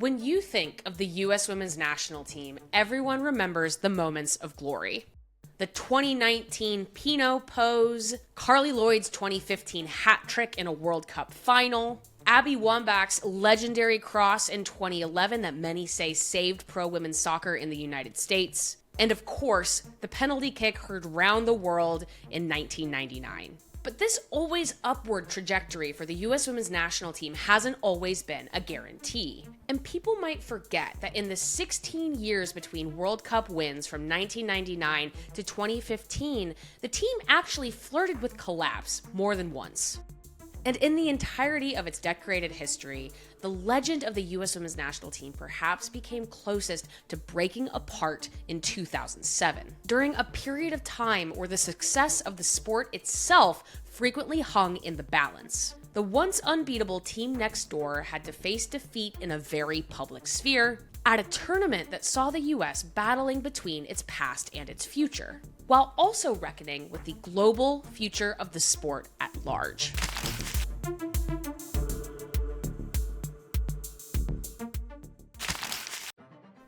When you think of the U.S. women's national team, everyone remembers the moments of glory. The 2019 Pinot pose, Carli Lloyd's 2015 hat trick in a World Cup final, Abby Wambach's legendary cross in 2011 that many say saved pro women's soccer in the United States, and of course, the penalty kick heard round the world in 1999. But this always upward trajectory for the U.S. women's national team hasn't always been a guarantee. And people might forget that in the 16 years between World Cup wins from 1999 to 2015, the team actually flirted with collapse more than once. And in the entirety of its decorated history, the legend of the U.S. women's national team perhaps became closest to breaking apart in 2007, during a period of time where the success of the sport itself frequently hung in the balance. The once unbeatable team next door had to face defeat in a very public sphere at a tournament that saw the U.S. battling between its past and its future, while also reckoning with the global future of the sport at large.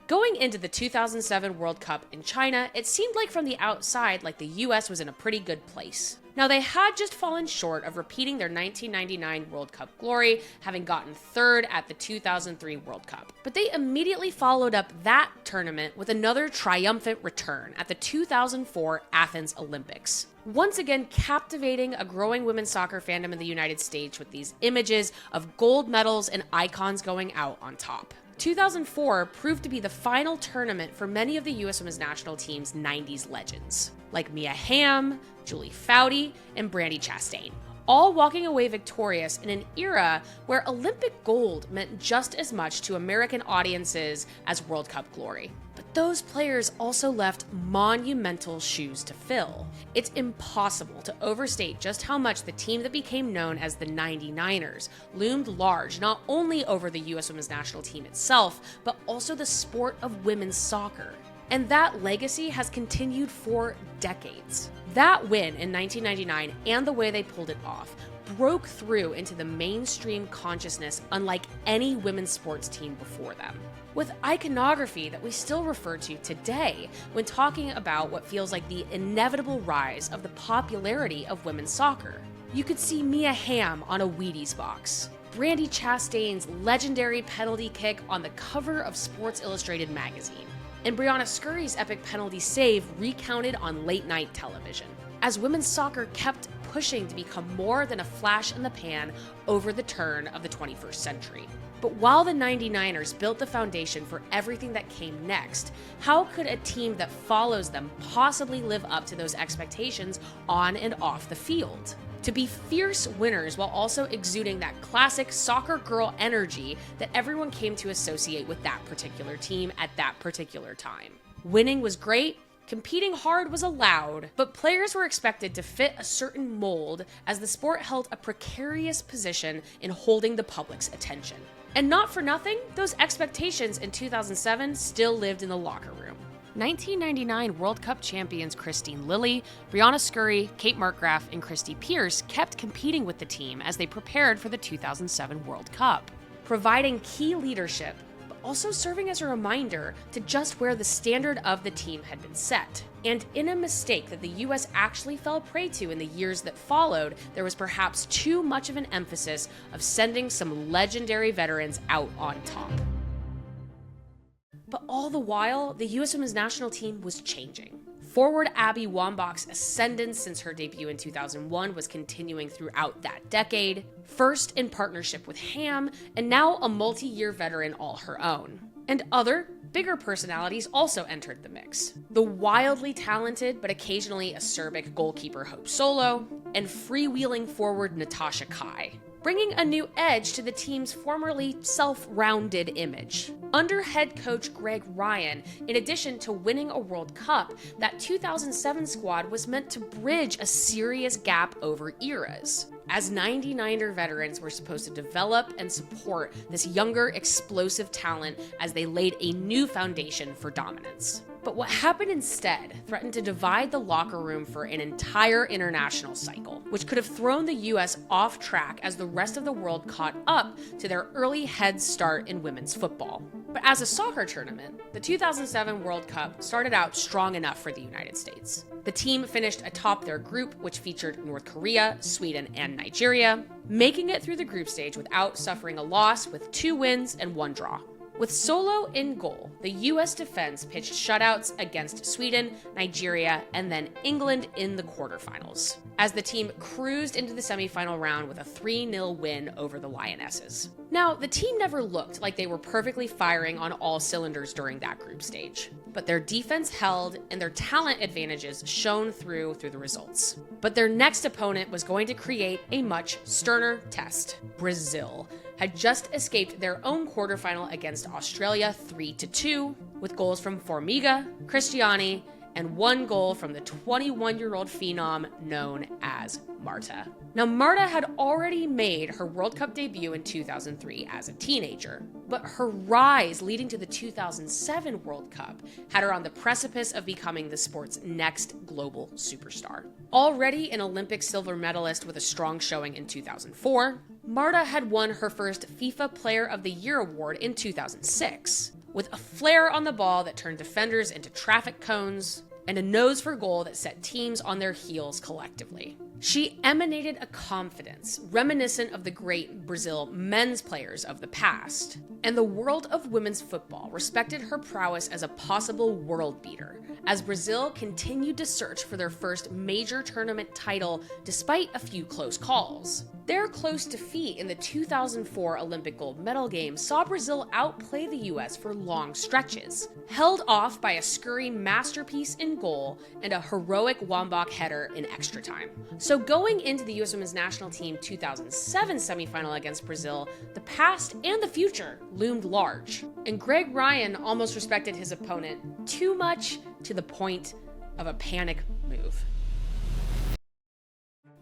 Going into the 2007 World Cup in China, it seemed like from the outside like the US was in a pretty good place. Now, they had just fallen short of repeating their 1999 World Cup glory, having gotten third at the 2003 World Cup. But they immediately followed up that tournament with another triumphant return at the 2004 Athens Olympics, once again captivating a growing women's soccer fandom in the United States with these images of gold medals and icons going out on top. 2004 proved to be the final tournament for many of the U.S. women's national team's 90s legends, like Mia Hamm, Julie Foudy, and Brandi Chastain, all walking away victorious in an era where Olympic gold meant just as much to American audiences as World Cup glory. But those players also left monumental shoes to fill. It's impossible to overstate just how much the team that became known as the 99ers loomed large not only over the U.S. women's national team itself, but also the sport of women's soccer. And that legacy has continued for decades. That win in 1999 and the way they pulled it off broke through into the mainstream consciousness unlike any women's sports team before them, with iconography that we still refer to today when talking about what feels like the inevitable rise of the popularity of women's soccer. You could see Mia Hamm on a Wheaties box, Brandi Chastain's legendary penalty kick on the cover of Sports Illustrated magazine, and Brianna Scurry's epic penalty save recounted on late-night television, as women's soccer kept pushing to become more than a flash in the pan over the turn of the 21st century. But while the 99ers built the foundation for everything that came next, how could a team that follows them possibly live up to those expectations on and off the field? To be fierce winners while also exuding that classic soccer girl energy that everyone came to associate with that particular team at that particular time. Winning was great, competing hard was allowed, but players were expected to fit a certain mold as the sport held a precarious position in holding the public's attention. And not for nothing, those expectations in 2007 still lived in the locker room. 1999 World Cup champions Kristine Lilly, Brianna Scurry, Kate Markgraf, and Christy Pierce kept competing with the team as they prepared for the 2007 World Cup, providing key leadership, but also serving as a reminder to just where the standard of the team had been set. And in a mistake that the US actually fell prey to in the years that followed, there was perhaps too much of an emphasis of sending some legendary veterans out on top. But all the while, the U.S. women's national team was changing. Forward Abby Wambach's ascendance since her debut in 2001 was continuing throughout that decade, first in partnership with Hamm, and now a multi-year veteran all her own. And other, bigger personalities also entered the mix. The wildly talented but occasionally acerbic goalkeeper Hope Solo, and freewheeling forward Natasha Kai, bringing a new edge to the team's formerly self-rounded image. Under head coach Greg Ryan, in addition to winning a World Cup, that 2007 squad was meant to bridge a serious gap over eras, as 99er veterans were supposed to develop and support this younger, explosive talent as they laid a new foundation for dominance. But what happened instead threatened to divide the locker room for an entire international cycle, which could have thrown the US off track as the rest of the world caught up to their early head start in women's football. But as a soccer tournament, the 2007 World Cup started out strong enough for the United States. The team finished atop their group, which featured North Korea, Sweden, and Nigeria, making it through the group stage without suffering a loss with 2 wins and 1 draw. With Solo in goal, the US defense pitched shutouts against Sweden, Nigeria, and then England in the quarterfinals, as the team cruised into the semifinal round with a 3-0 win over the Lionesses. Now, the team never looked like they were perfectly firing on all cylinders during that group stage, but their defense held and their talent advantages shone through the results. But their next opponent was going to create a much sterner test. Brazil had just escaped their own quarterfinal against Australia 3-2, with goals from Formiga, Cristiani, and 1 goal from the 21-year-old phenom known as Marta. Now, Marta had already made her World Cup debut in 2003 as a teenager, but her rise leading to the 2007 World Cup had her on the precipice of becoming the sport's next global superstar. Already an Olympic silver medalist with a strong showing in 2004, Marta had won her first FIFA Player of the Year award in 2006, with a flair on the ball that turned defenders into traffic cones, and a nose for goal that set teams on their heels collectively. She emanated a confidence reminiscent of the great Brazil men's players of the past, and the world of women's football respected her prowess as a possible world beater, as Brazil continued to search for their first major tournament title despite a few close calls. Their close defeat in the 2004 Olympic gold medal game saw Brazil outplay the US for long stretches, held off by a scurry masterpiece in goal and a heroic Wambach header in extra time. So going into the US Women's National Team 2007 semifinal against Brazil, the past and the future loomed large, and Greg Ryan almost respected his opponent too much to the point of a panic move.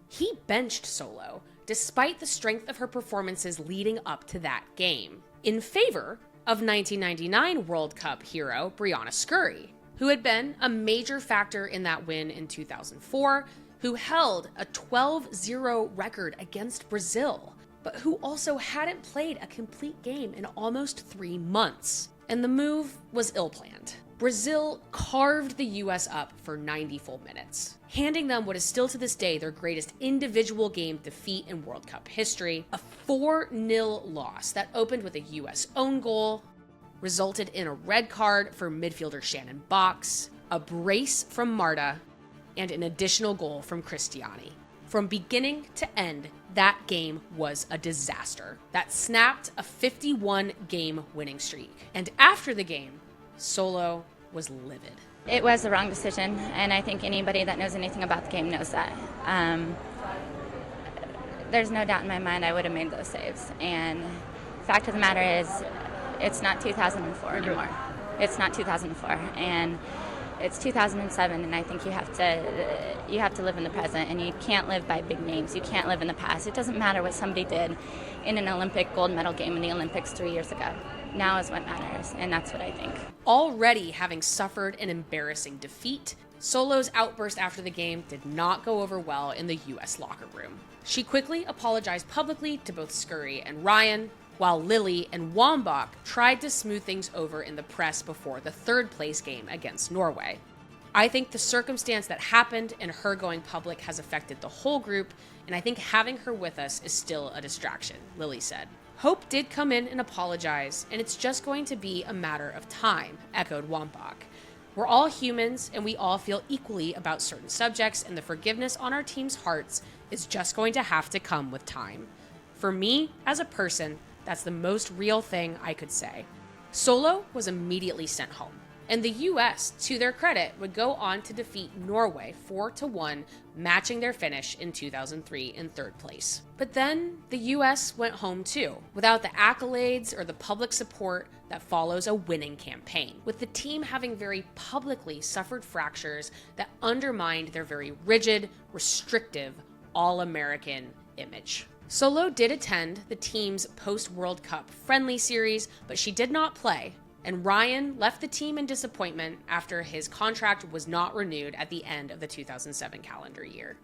He benched Solo, despite the strength of her performances leading up to that game, in favor of 1999 World Cup hero Brianna Scurry, who had been a major factor in that win in 2004, who held a 12-0 record against Brazil, but who also hadn't played a complete game in almost 3 months. And the move was ill-planned. Brazil carved the US up for 90 full minutes, handing them what is still to this day their greatest individual game defeat in World Cup history, a 4-0 loss that opened with a US own goal, resulted in a red card for midfielder Shannon Box, a brace from Marta, and an additional goal from Cristiani. From beginning to end, that game was a disaster that snapped a 51-game winning streak. And after the game, Solo was livid. It was the wrong decision, and I think anybody that knows anything about the game knows that. There's no doubt in my mind I would have made those saves. And the fact of the matter is, it's not 2004 anymore. It's not 2004, and it's 2007. And I think you have to live in the present, and you can't live by big names. You can't live in the past. It doesn't matter what somebody did in an Olympic gold medal game in the Olympics 3 years ago. Now is what matters, and that's what I think. Already having suffered an embarrassing defeat, Solo's outburst after the game did not go over well in the US locker room. She quickly apologized publicly to both Scurry and Ryan, while Lily and Wambach tried to smooth things over in the press before the third-place game against Norway. I think the circumstance that happened and her going public has affected the whole group, and I think having her with us is still a distraction, Lily said. Hope did come in and apologize, and it's just going to be a matter of time, echoed Wambach. We're all humans, and we all feel equally about certain subjects, and the forgiveness on our team's hearts is just going to have to come with time. For me, as a person, that's the most real thing I could say. Solo was immediately sent home, and the US, to their credit, would go on to defeat Norway 4-1, matching their finish in 2003 in third place. But then the US went home too, without the accolades or the public support that follows a winning campaign, with the team having very publicly suffered fractures that undermined their very rigid, restrictive, all-American image. Solo did attend the team's post-World Cup friendly series, but she did not play, and Ryan left the team in disappointment after his contract was not renewed at the end of the 2007 calendar year.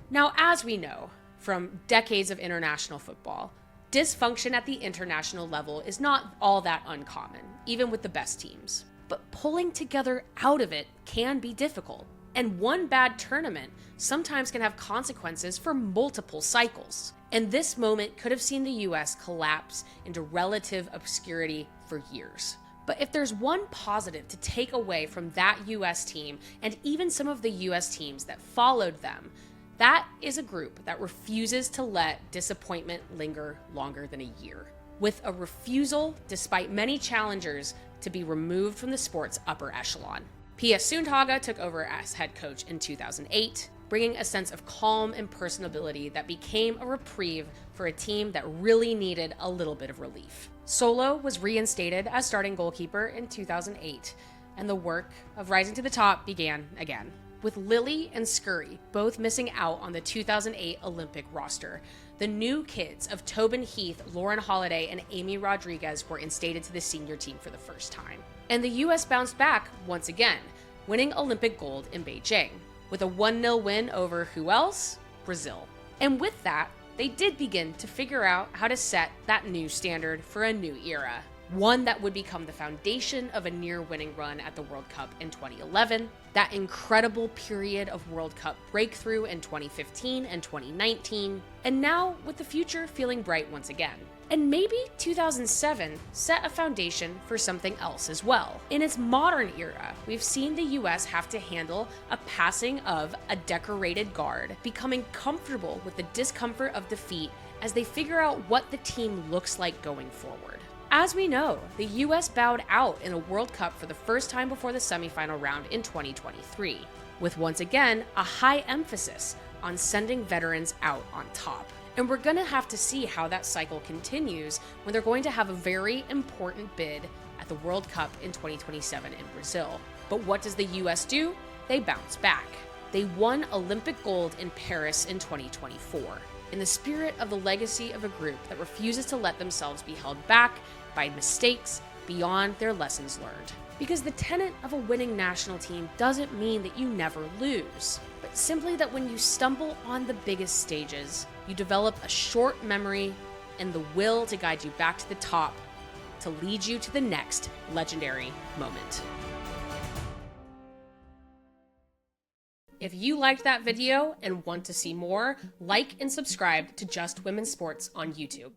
Now, as we know from decades of international football, dysfunction at the international level is not all that uncommon, even with the best teams. But pulling together out of it can be difficult, and one bad tournament sometimes can have consequences for multiple cycles. And this moment could have seen the US collapse into relative obscurity for years. But if there's one positive to take away from that US team, and even some of the US teams that followed them, that is a group that refuses to let disappointment linger longer than a year. With a refusal, despite many challengers, to be removed from the sport's upper echelon. Pia Sundhage took over as head coach in 2008, bringing a sense of calm and personability that became a reprieve for a team that really needed a little bit of relief. Solo was reinstated as starting goalkeeper in 2008, and the work of rising to the top began again. With Lily and Scurry both missing out on the 2008 Olympic roster, the new kids of Tobin Heath, Lauren Holiday, and Amy Rodriguez were instated to the senior team for the first time. And the US bounced back once again, winning Olympic gold in Beijing, with a 1-0 win over who else? Brazil. And with that, they did begin to figure out how to set that new standard for a new era. One that would become the foundation of a near-winning run at the World Cup in 2011, that incredible period of World Cup breakthrough in 2015 and 2019, and now with the future feeling bright once again. And maybe 2007 set a foundation for something else as well. In its modern era, we've seen the US have to handle a passing of a decorated guard, becoming comfortable with the discomfort of defeat as they figure out what the team looks like going forward. As we know, the US bowed out in a World Cup for the first time before the semifinal round in 2023, with once again a high emphasis on sending veterans out on top. And we're gonna have to see how that cycle continues when they're going to have a very important bid at the World Cup in 2027 in Brazil. But what does the US do? They bounce back. They won Olympic gold in Paris in 2024, in the spirit of the legacy of a group that refuses to let themselves be held back by mistakes beyond their lessons learned. Because the tenet of a winning national team doesn't mean that you never lose, but simply that when you stumble on the biggest stages, you develop a short memory and the will to guide you back to the top, to lead you to the next legendary moment. If you liked that video and want to see more, like and subscribe to Just Women's Sports on YouTube.